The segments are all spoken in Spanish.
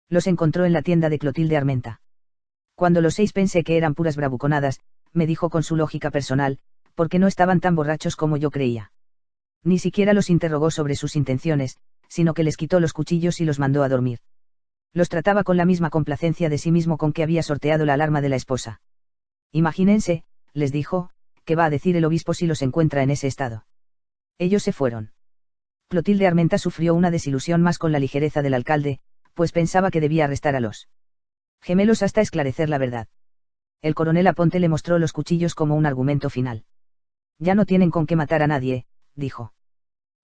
Los encontró en la tienda de Clotilde Armenta. Cuando los 6 pensé que eran puras bravuconadas, me dijo con su lógica personal, porque no estaban tan borrachos como yo creía. Ni siquiera los interrogó sobre sus intenciones, sino que les quitó los cuchillos y los mandó a dormir. Los trataba con la misma complacencia de sí mismo con que había sorteado la alarma de la esposa. Imagínense, les dijo, qué va a decir el obispo si los encuentra en ese estado. Ellos se fueron. Clotilde Armenta sufrió una desilusión más con la ligereza del alcalde, pues pensaba que debía arrestar a los gemelos hasta esclarecer la verdad. El coronel Aponte le mostró los cuchillos como un argumento final. Ya no tienen con qué matar a nadie, dijo.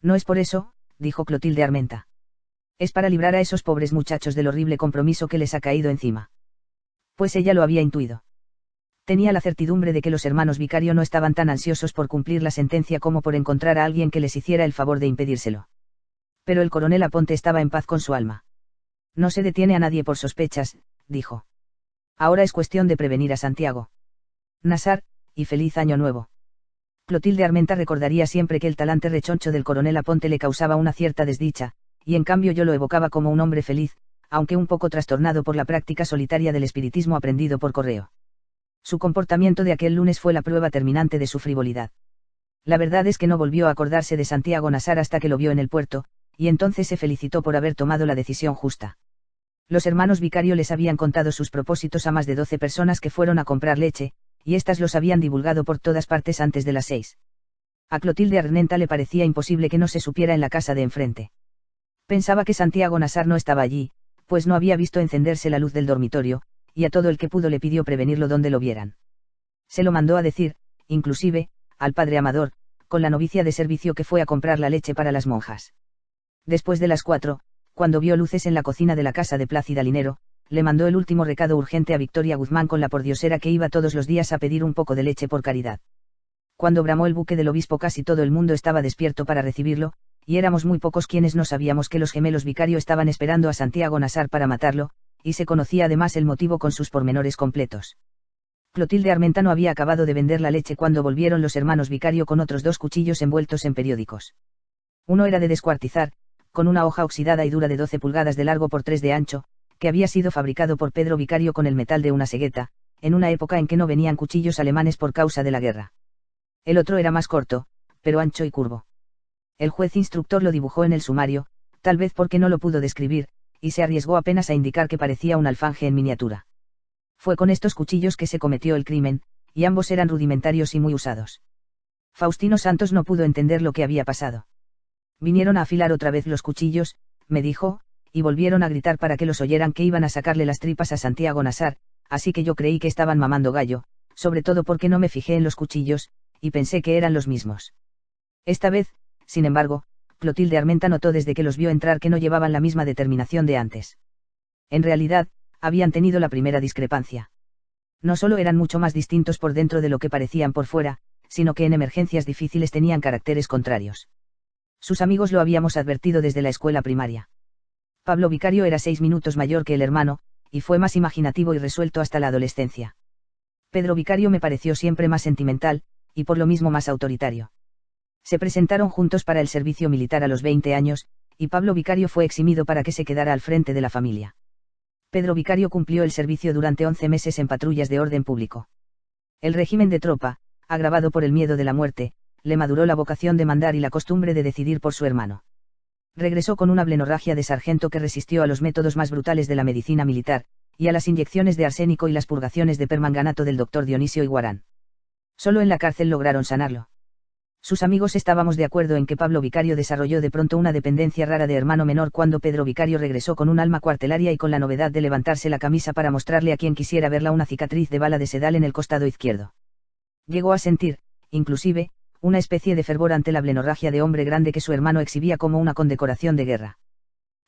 No es por eso, dijo Clotilde Armenta. Es para librar a esos pobres muchachos del horrible compromiso que les ha caído encima. Pues ella lo había intuido. Tenía la certidumbre de que los hermanos Vicario no estaban tan ansiosos por cumplir la sentencia como por encontrar a alguien que les hiciera el favor de impedírselo. Pero el coronel Aponte estaba en paz con su alma. No se detiene a nadie por sospechas, dijo. Ahora es cuestión de prevenir a Santiago Nassar, y feliz año nuevo. Clotilde Armenta recordaría siempre que el talante rechoncho del coronel Aponte le causaba una cierta desdicha, y en cambio yo lo evocaba como un hombre feliz, aunque un poco trastornado por la práctica solitaria del espiritismo aprendido por correo. Su comportamiento de aquel lunes fue la prueba terminante de su frivolidad. La verdad es que no volvió a acordarse de Santiago Nassar hasta que lo vio en el puerto, y entonces se felicitó por haber tomado la decisión justa. Los hermanos Vicario les habían contado sus propósitos a más de 12 personas que fueron a comprar leche, y éstas los habían divulgado por todas partes antes de las 6. A Clotilde Armenta le parecía imposible que no se supiera en la casa de enfrente. Pensaba que Santiago Nassar no estaba allí, pues no había visto encenderse la luz del dormitorio, y a todo el que pudo le pidió prevenirlo donde lo vieran. Se lo mandó a decir, inclusive, al padre Amador, con la novicia de servicio que fue a comprar la leche para las monjas. Después de las 4, cuando vio luces en la cocina de la casa de Plácida Linero, le mandó el último recado urgente a Victoria Guzmán con la pordiosera que iba todos los días a pedir un poco de leche por caridad. Cuando bramó el buque del obispo casi todo el mundo estaba despierto para recibirlo, y éramos muy pocos quienes no sabíamos que los gemelos Vicario estaban esperando a Santiago Nassar para matarlo, y se conocía además el motivo con sus pormenores completos. Clotilde Armenta no había acabado de vender la leche cuando volvieron los hermanos Vicario con otros 2 cuchillos envueltos en periódicos. Uno era de descuartizar, con una hoja oxidada y dura de 12 pulgadas de largo por 3 de ancho, que había sido fabricado por Pedro Vicario con el metal de una cegueta, en una época en que no venían cuchillos alemanes por causa de la guerra. El otro era más corto, pero ancho y curvo. El juez instructor lo dibujó en el sumario, tal vez porque no lo pudo describir, y se arriesgó apenas a indicar que parecía un alfanje en miniatura. Fue con estos cuchillos que se cometió el crimen, y ambos eran rudimentarios y muy usados. Faustino Santos no pudo entender lo que había pasado. Vinieron a afilar otra vez los cuchillos, me dijo, y volvieron a gritar para que los oyeran que iban a sacarle las tripas a Santiago Nassar, así que yo creí que estaban mamando gallo, sobre todo porque no me fijé en los cuchillos, y pensé que eran los mismos. Esta vez, sin embargo, Clotilde Armenta notó desde que los vio entrar que no llevaban la misma determinación de antes. En realidad, habían tenido la primera discrepancia. No solo eran mucho más distintos por dentro de lo que parecían por fuera, sino que en emergencias difíciles tenían caracteres contrarios. Sus amigos lo habíamos advertido desde la escuela primaria. Pablo Vicario era 6 minutos mayor que el hermano, y fue más imaginativo y resuelto hasta la adolescencia. Pedro Vicario me pareció siempre más sentimental, y por lo mismo más autoritario. Se presentaron juntos para el servicio militar a los 20 años, y Pablo Vicario fue eximido para que se quedara al frente de la familia. Pedro Vicario cumplió el servicio durante 11 meses en patrullas de orden público. El régimen de tropa, agravado por el miedo de la muerte, le maduró la vocación de mandar y la costumbre de decidir por su hermano. Regresó con una blenorragia de sargento que resistió a los métodos más brutales de la medicina militar, y a las inyecciones de arsénico y las purgaciones de permanganato del doctor Dionisio Iguarán. Solo en la cárcel lograron sanarlo. Sus amigos estábamos de acuerdo en que Pablo Vicario desarrolló de pronto una dependencia rara de hermano menor cuando Pedro Vicario regresó con un alma cuartelaria y con la novedad de levantarse la camisa para mostrarle a quien quisiera verla una cicatriz de bala de sedal en el costado izquierdo. Llegó a sentir, inclusive, una especie de fervor ante la blenorragia de hombre grande que su hermano exhibía como una condecoración de guerra.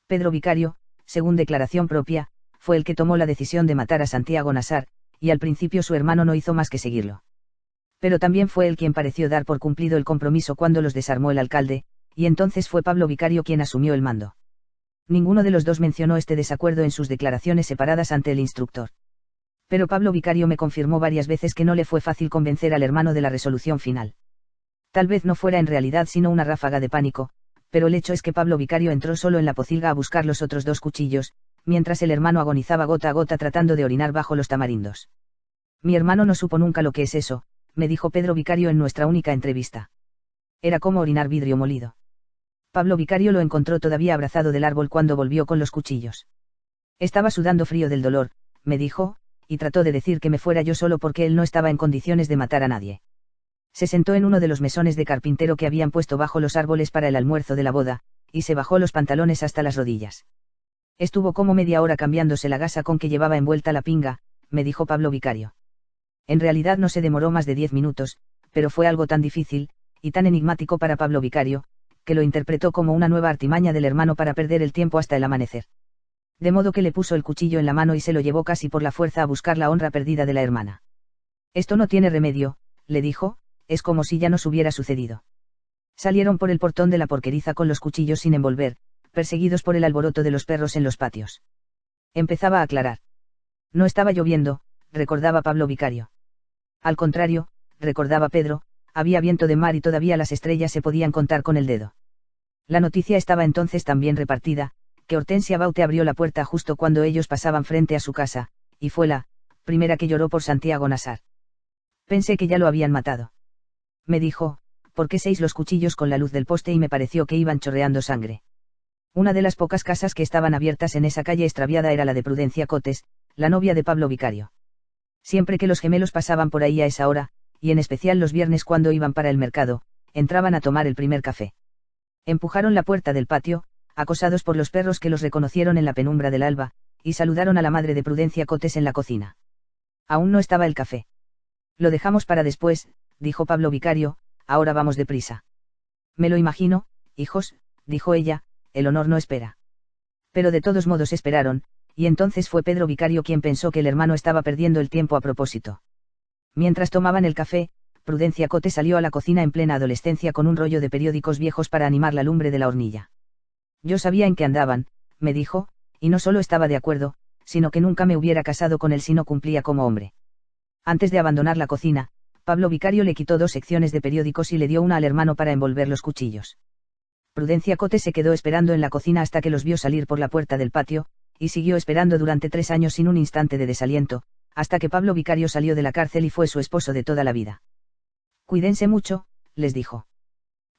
Pedro Vicario, según declaración propia, fue el que tomó la decisión de matar a Santiago Nassar, y al principio su hermano no hizo más que seguirlo. Pero también fue él quien pareció dar por cumplido el compromiso cuando los desarmó el alcalde, y entonces fue Pablo Vicario quien asumió el mando. Ninguno de los dos mencionó este desacuerdo en sus declaraciones separadas ante el instructor. Pero Pablo Vicario me confirmó varias veces que no le fue fácil convencer al hermano de la resolución final. Tal vez no fuera en realidad sino una ráfaga de pánico, pero el hecho es que Pablo Vicario entró solo en la pocilga a buscar los otros 2 cuchillos, mientras el hermano agonizaba gota a gota tratando de orinar bajo los tamarindos. Mi hermano no supo nunca lo que es eso, me dijo Pedro Vicario en nuestra única entrevista. Era como orinar vidrio molido. Pablo Vicario lo encontró todavía abrazado del árbol cuando volvió con los cuchillos. Estaba sudando frío del dolor, me dijo, y trató de decir que me fuera yo solo porque él no estaba en condiciones de matar a nadie. Se sentó en uno de los mesones de carpintero que habían puesto bajo los árboles para el almuerzo de la boda, y se bajó los pantalones hasta las rodillas. Estuvo como media hora cambiándose la gasa con que llevaba envuelta la pinga, me dijo Pablo Vicario. En realidad no se demoró más de 10 minutos, pero fue algo tan difícil, y tan enigmático para Pablo Vicario, que lo interpretó como una nueva artimaña del hermano para perder el tiempo hasta el amanecer. De modo que le puso el cuchillo en la mano y se lo llevó casi por la fuerza a buscar la honra perdida de la hermana. Esto no tiene remedio, le dijo, es como si ya nos hubiera sucedido. Salieron por el portón de la porqueriza con los cuchillos sin envolver, perseguidos por el alboroto de los perros en los patios. Empezaba a aclarar. No estaba lloviendo, recordaba Pablo Vicario. Al contrario, recordaba Pedro, había viento de mar y todavía las estrellas se podían contar con el dedo. La noticia estaba entonces tan bien repartida, que Hortensia Baute abrió la puerta justo cuando ellos pasaban frente a su casa, y fue la primera que lloró por Santiago Nassar. Pensé que ya lo habían matado. Me dijo, ¿por qué seis los cuchillos con la luz del poste? Y me pareció que iban chorreando sangre. Una de las pocas casas que estaban abiertas en esa calle extraviada era la de Prudencia Cotes, la novia de Pablo Vicario. Siempre que los gemelos pasaban por ahí a esa hora, y en especial los viernes cuando iban para el mercado, entraban a tomar el primer café. Empujaron la puerta del patio, acosados por los perros que los reconocieron en la penumbra del alba, y saludaron a la madre de Prudencia Cotes en la cocina. Aún no estaba el café. Lo dejamos para después, dijo Pablo Vicario, ahora vamos deprisa. Me lo imagino, hijos, dijo ella, el honor no espera. Pero de todos modos esperaron, y entonces fue Pedro Vicario quien pensó que el hermano estaba perdiendo el tiempo a propósito. Mientras tomaban el café, Prudencia Cotes salió a la cocina en plena adolescencia con un rollo de periódicos viejos para animar la lumbre de la hornilla. Yo sabía en qué andaban, me dijo, y no solo estaba de acuerdo, sino que nunca me hubiera casado con él si no cumplía como hombre. Antes de abandonar la cocina, Pablo Vicario le quitó 2 secciones de periódicos y le dio una al hermano para envolver los cuchillos. Prudencia Cotes se quedó esperando en la cocina hasta que los vio salir por la puerta del patio, y siguió esperando durante 3 años sin un instante de desaliento, hasta que Pablo Vicario salió de la cárcel y fue su esposo de toda la vida. Cuídense mucho, les dijo.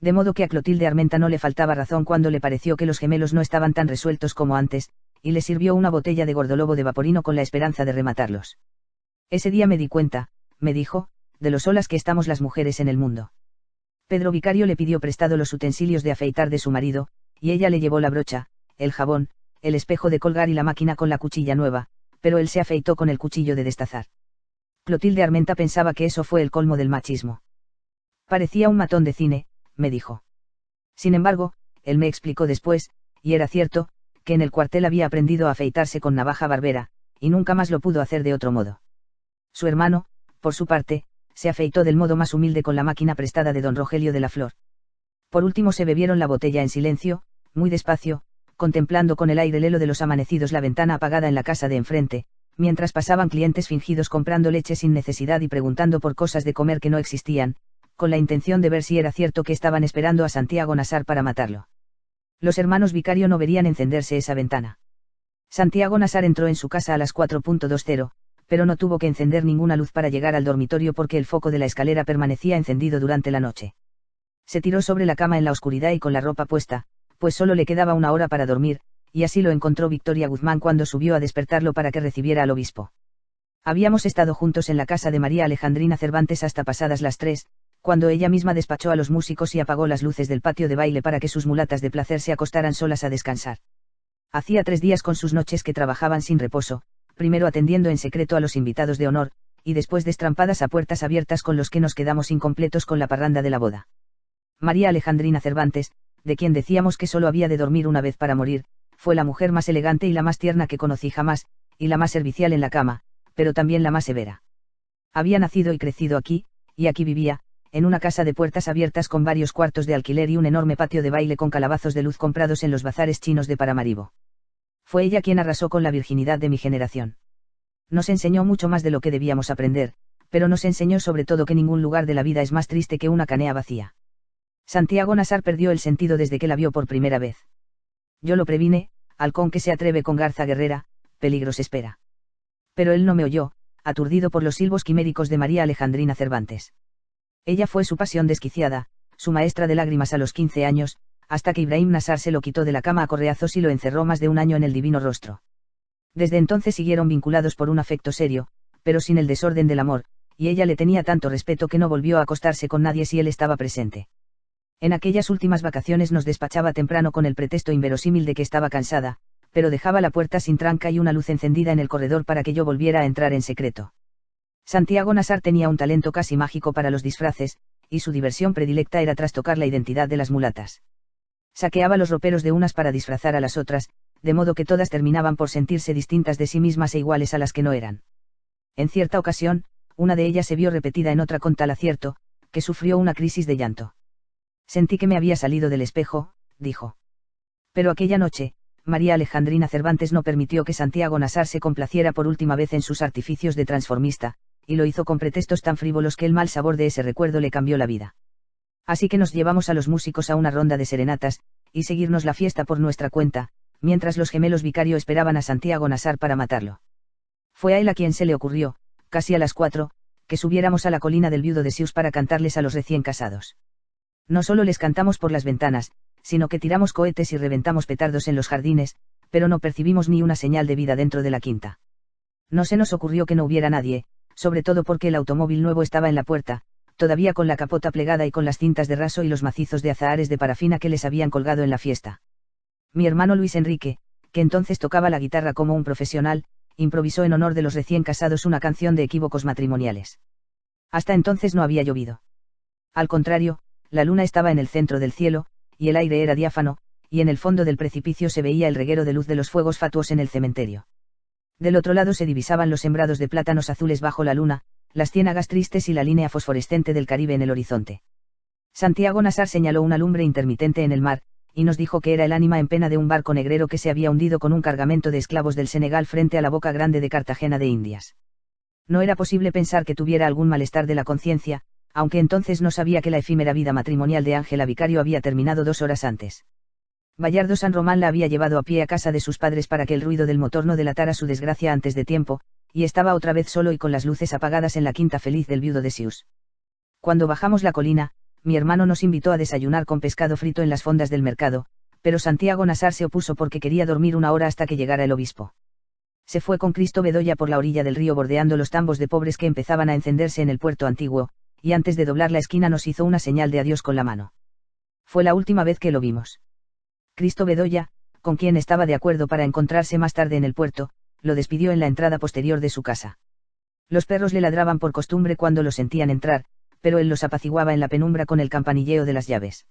De modo que a Clotilde Armenta no le faltaba razón cuando le pareció que los gemelos no estaban tan resueltos como antes, y le sirvió una botella de gordolobo de vaporino con la esperanza de rematarlos. Ese día me di cuenta, me dijo, de lo solas que estamos las mujeres en el mundo. Pedro Vicario le pidió prestado los utensilios de afeitar de su marido, y ella le llevó la brocha, el jabón, el espejo de colgar y la máquina con la cuchilla nueva, pero él se afeitó con el cuchillo de destazar. Clotilde Armenta pensaba que eso fue el colmo del machismo. Parecía un matón de cine, me dijo. Sin embargo, él me explicó después, y era cierto, que en el cuartel había aprendido a afeitarse con navaja barbera, y nunca más lo pudo hacer de otro modo. Su hermano, por su parte, se afeitó del modo más humilde con la máquina prestada de don Rogelio de la Flor. Por último se bebieron la botella en silencio, muy despacio, contemplando con el aire lelo de los amanecidos la ventana apagada en la casa de enfrente, mientras pasaban clientes fingidos comprando leche sin necesidad y preguntando por cosas de comer que no existían, con la intención de ver si era cierto que estaban esperando a Santiago Nassar para matarlo. Los hermanos Vicario no verían encenderse esa ventana. Santiago Nassar entró en su casa a las 4:20, pero no tuvo que encender ninguna luz para llegar al dormitorio porque el foco de la escalera permanecía encendido durante la noche. Se tiró sobre la cama en la oscuridad y con la ropa puesta, pues solo le quedaba 1 hora para dormir, y así lo encontró Victoria Guzmán cuando subió a despertarlo para que recibiera al obispo. Habíamos estado juntos en la casa de María Alejandrina Cervantes hasta pasadas las 3, cuando ella misma despachó a los músicos y apagó las luces del patio de baile para que sus mulatas de placer se acostaran solas a descansar. Hacía 3 días con sus noches que trabajaban sin reposo, primero atendiendo en secreto a los invitados de honor, y después destrampadas a puertas abiertas con los que nos quedamos incompletos con la parranda de la boda. María Alejandrina Cervantes, de quien decíamos que solo había de dormir una vez para morir, fue la mujer más elegante y la más tierna que conocí jamás, y la más servicial en la cama, pero también la más severa. Había nacido y crecido aquí, y aquí vivía, en una casa de puertas abiertas con varios cuartos de alquiler y un enorme patio de baile con calabazos de luz comprados en los bazares chinos de Paramaribo. Fue ella quien arrasó con la virginidad de mi generación. Nos enseñó mucho más de lo que debíamos aprender, pero nos enseñó sobre todo que ningún lugar de la vida es más triste que una canea vacía. Santiago Nassar perdió el sentido desde que la vio por primera vez. Yo lo previne, halcón que se atreve con garza guerrera, peligros espera. Pero él no me oyó, aturdido por los silbos quiméricos de María Alejandrina Cervantes. Ella fue su pasión desquiciada, su maestra de lágrimas a los 15 años, hasta que Ibrahim Nassar se lo quitó de la cama a correazos y lo encerró más de un año en el divino rostro. Desde entonces siguieron vinculados por un afecto serio, pero sin el desorden del amor, y ella le tenía tanto respeto que no volvió a acostarse con nadie si él estaba presente. En aquellas últimas vacaciones nos despachaba temprano con el pretexto inverosímil de que estaba cansada, pero dejaba la puerta sin tranca y una luz encendida en el corredor para que yo volviera a entrar en secreto. Santiago Nassar tenía un talento casi mágico para los disfraces, y su diversión predilecta era trastocar la identidad de las mulatas. Saqueaba los roperos de unas para disfrazar a las otras, de modo que todas terminaban por sentirse distintas de sí mismas e iguales a las que no eran. En cierta ocasión, una de ellas se vio repetida en otra con tal acierto, que sufrió una crisis de llanto. Sentí que me había salido del espejo, dijo. Pero aquella noche, María Alejandrina Cervantes no permitió que Santiago Nassar se complaciera por última vez en sus artificios de transformista, y lo hizo con pretextos tan frívolos que el mal sabor de ese recuerdo le cambió la vida. Así que nos llevamos a los músicos a una ronda de serenatas, y seguirnos la fiesta por nuestra cuenta, mientras los gemelos Vicario esperaban a Santiago Nassar para matarlo. Fue a él a quien se le ocurrió, casi a las 4, que subiéramos a la colina del viudo de Sius para cantarles a los recién casados. No solo les cantamos por las ventanas, sino que tiramos cohetes y reventamos petardos en los jardines, pero no percibimos ni una señal de vida dentro de la quinta. No se nos ocurrió que no hubiera nadie, sobre todo porque el automóvil nuevo estaba en la puerta, todavía con la capota plegada y con las cintas de raso y los macizos de azahares de parafina que les habían colgado en la fiesta. Mi hermano Luis Enrique, que entonces tocaba la guitarra como un profesional, improvisó en honor de los recién casados una canción de equívocos matrimoniales. Hasta entonces no había llovido. Al contrario, la luna estaba en el centro del cielo, y el aire era diáfano, y en el fondo del precipicio se veía el reguero de luz de los fuegos fatuos en el cementerio. Del otro lado se divisaban los sembrados de plátanos azules bajo la luna, las ciénagas tristes y la línea fosforescente del Caribe en el horizonte. Santiago Nassar señaló una lumbre intermitente en el mar, y nos dijo que era el ánima en pena de un barco negrero que se había hundido con un cargamento de esclavos del Senegal frente a la boca grande de Cartagena de Indias. No era posible pensar que tuviera algún malestar de la conciencia, aunque entonces no sabía que la efímera vida matrimonial de Ángela Vicario había terminado 2 horas antes. Bayardo San Román la había llevado a pie a casa de sus padres para que el ruido del motor no delatara su desgracia antes de tiempo, y estaba otra vez solo y con las luces apagadas en la quinta feliz del viudo de Sius. Cuando bajamos la colina, mi hermano nos invitó a desayunar con pescado frito en las fondas del mercado, pero Santiago Nassar se opuso porque quería dormir 1 hora hasta que llegara el obispo. Se fue con Cristo Bedoya por la orilla del río bordeando los tambos de pobres que empezaban a encenderse en el puerto antiguo, y antes de doblar la esquina nos hizo una señal de adiós con la mano. Fue la última vez que lo vimos. Cristo Bedoya, con quien estaba de acuerdo para encontrarse más tarde en el puerto, lo despidió en la entrada posterior de su casa. Los perros le ladraban por costumbre cuando lo sentían entrar, pero él los apaciguaba en la penumbra con el campanilleo de las llaves.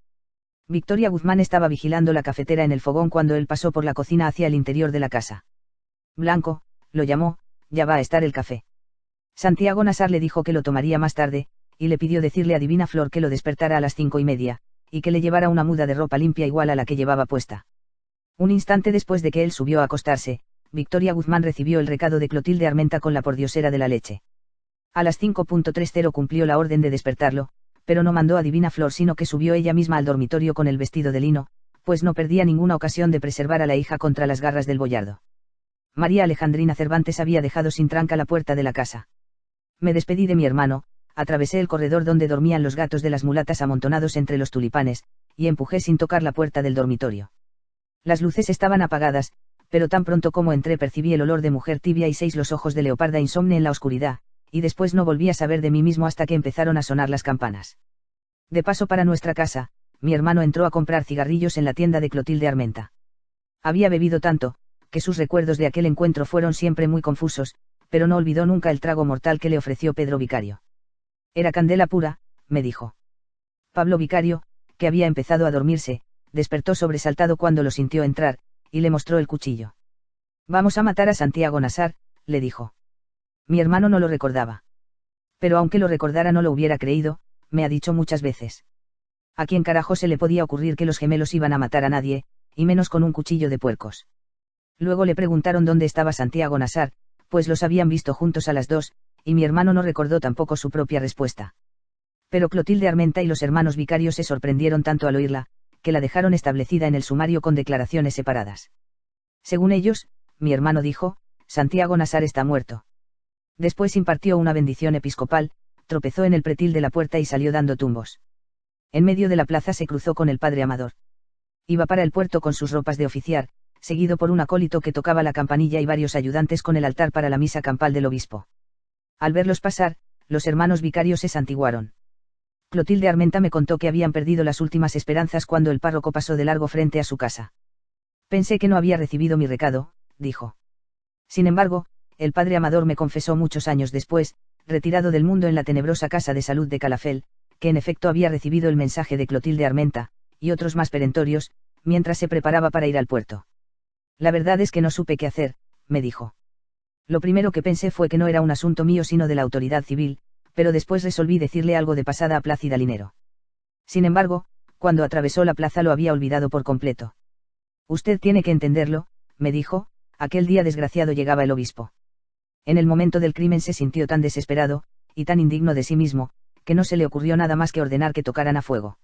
Victoria Guzmán estaba vigilando la cafetera en el fogón cuando él pasó por la cocina hacia el interior de la casa. Blanco, lo llamó, ya va a estar el café. Santiago Nassar le dijo que lo tomaría más tarde, y le pidió decirle a Divina Flor que lo despertara a las 5:30, y que le llevara una muda de ropa limpia igual a la que llevaba puesta. Un instante después de que él subió a acostarse, Victoria Guzmán recibió el recado de Clotilde Armenta con la pordiosera de la leche. A las 5:30 cumplió la orden de despertarlo, pero no mandó a Divina Flor sino que subió ella misma al dormitorio con el vestido de lino, pues no perdía ninguna ocasión de preservar a la hija contra las garras del boyardo. María Alejandrina Cervantes había dejado sin tranca la puerta de la casa. Me despedí de mi hermano, atravesé el corredor donde dormían los gatos de las mulatas amontonados entre los tulipanes, y empujé sin tocar la puerta del dormitorio. Las luces estaban apagadas, pero tan pronto como entré percibí el olor de mujer tibia y 6 los ojos de leoparda insomne en la oscuridad, y después no volví a saber de mí mismo hasta que empezaron a sonar las campanas. De paso para nuestra casa, mi hermano entró a comprar cigarrillos en la tienda de Clotilde Armenta. Había bebido tanto, que sus recuerdos de aquel encuentro fueron siempre muy confusos, pero no olvidó nunca el trago mortal que le ofreció Pedro Vicario. Era candela pura, me dijo. Pablo Vicario, que había empezado a dormirse, despertó sobresaltado cuando lo sintió entrar, y le mostró el cuchillo. Vamos a matar a Santiago Nassar, le dijo. Mi hermano no lo recordaba. Pero aunque lo recordara no lo hubiera creído, me ha dicho muchas veces. ¿A quién carajo se le podía ocurrir que los gemelos iban a matar a nadie, y menos con un cuchillo de puercos? Luego le preguntaron dónde estaba Santiago Nassar, pues los habían visto juntos a las 2, y mi hermano no recordó tampoco su propia respuesta. Pero Clotilde Armenta y los hermanos Vicarios se sorprendieron tanto al oírla, que la dejaron establecida en el sumario con declaraciones separadas. Según ellos, mi hermano dijo, Santiago Nasar está muerto. Después impartió una bendición episcopal, tropezó en el pretil de la puerta y salió dando tumbos. En medio de la plaza se cruzó con el padre Amador. Iba para el puerto con sus ropas de oficiar, seguido por un acólito que tocaba la campanilla y varios ayudantes con el altar para la misa campal del obispo. Al verlos pasar, los hermanos vicarios se santiguaron. Clotilde Armenta me contó que habían perdido las últimas esperanzas cuando el párroco pasó de largo frente a su casa. Pensé que no había recibido mi recado, dijo. Sin embargo, el padre Amador me confesó muchos años después, retirado del mundo en la tenebrosa casa de salud de Calafell, que en efecto había recibido el mensaje de Clotilde Armenta, y otros más perentorios, mientras se preparaba para ir al puerto. La verdad es que no supe qué hacer, me dijo. Lo primero que pensé fue que no era un asunto mío sino de la autoridad civil, pero después resolví decirle algo de pasada a Plácida Linero. Sin embargo, cuando atravesó la plaza lo había olvidado por completo. Usted tiene que entenderlo, me dijo, aquel día desgraciado llegaba el obispo. En el momento del crimen se sintió tan desesperado, y tan indigno de sí mismo, que no se le ocurrió nada más que ordenar que tocaran a fuego.